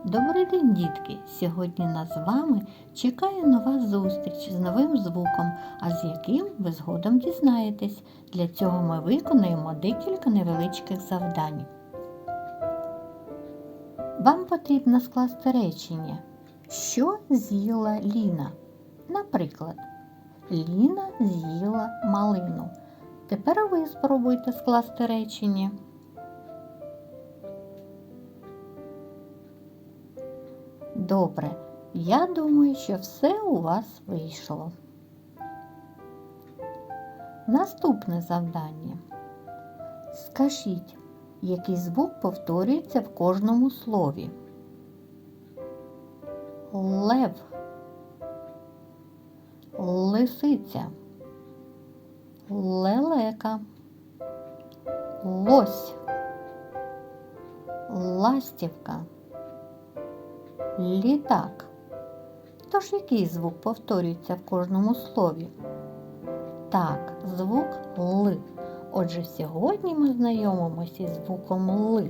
Добрий день, дітки! Сьогодні нас з вами чекає нова зустріч з новим звуком, а з яким ви згодом дізнаєтесь. Для цього ми виконаємо декілька невеличких завдань. Вам потрібно скласти речення «Що з'їла Ліна?» Наприклад, Ліна з'їла малину. Тепер ви спробуйте скласти речення. Добре, я думаю, що все у вас вийшло. Наступне завдання. Скажіть, який звук повторюється в кожному слові? Лев, лисиця, лелека, лось, ластівка, літак. Тож який звук повторюється в кожному слові? Так, звук Л. Отже, сьогодні ми знайомимося із звуком Л.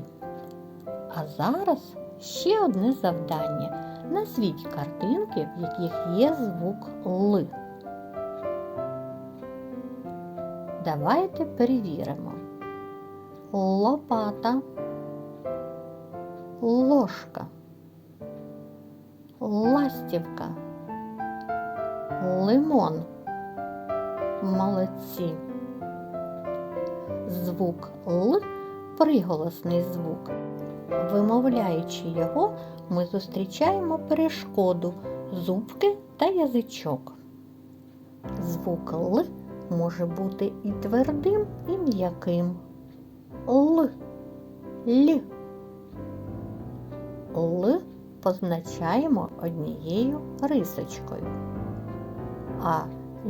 А зараз ще одне завдання. Назвіть картинки, в яких є звук Л. Давайте перевіримо. Лопата, ложка, ластівка, лимон. Молодці. Звук Л – приголосний звук. Вимовляючи його, ми зустрічаємо перешкоду – зубки та язичок. Звук Л може бути і твердим, і м'яким. Л, Л. Л позначаємо однією рисочкою, а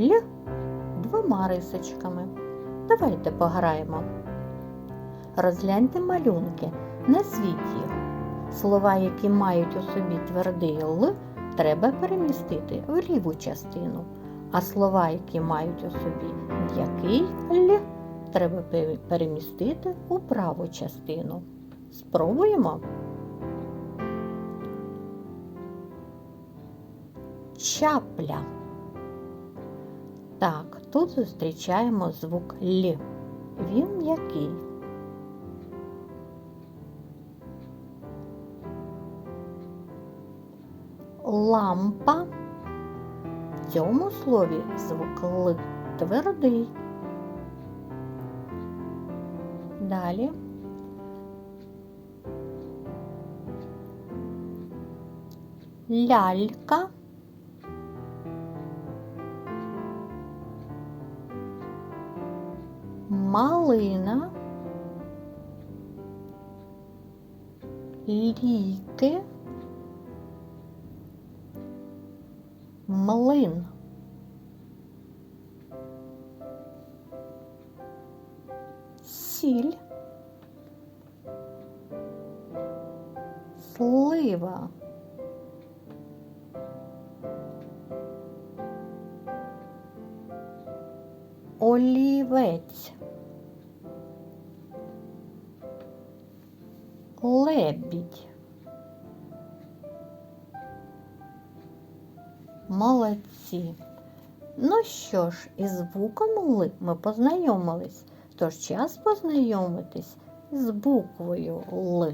Л – двома рисочками. Давайте пограємо. Розгляньте малюнки, назвіть їх. Слова, які мають у собі твердий Л, треба перемістити в ліву частину, а слова, які мають у собі м'який Л, треба перемістити у праву частину. Спробуємо. Чапля. Так, тут зустрічаємо звук Л. Він м'який. Лампа. В цьому слові звук Л твердий. Далі. Лялька. Малина, ліки, млин. Сіль, слива, олівець, лебідь. Молодці! Ну що ж, із звуком Л ми познайомились, тож час познайомитись з буквою Л.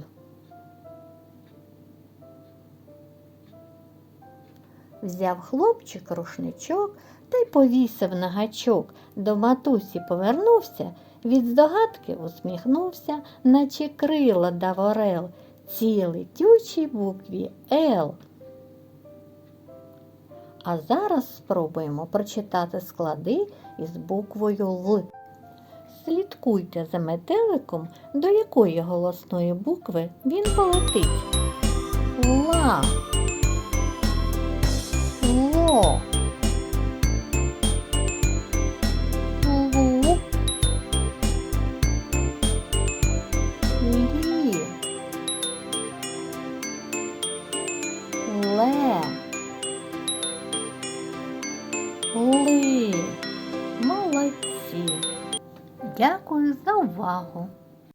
Взяв хлопчик рушничок та й повісив на гачок. До матусі повернувся, від здогадки усміхнувся, наче крила дав орел, цій летючій букві Л. А зараз спробуємо прочитати склади із буквою Л. Слідкуйте за метеликом, до якої голосної букви він полетить. Ла, ло, лу, лі, ле, ли. Молодці! Дякую за увагу!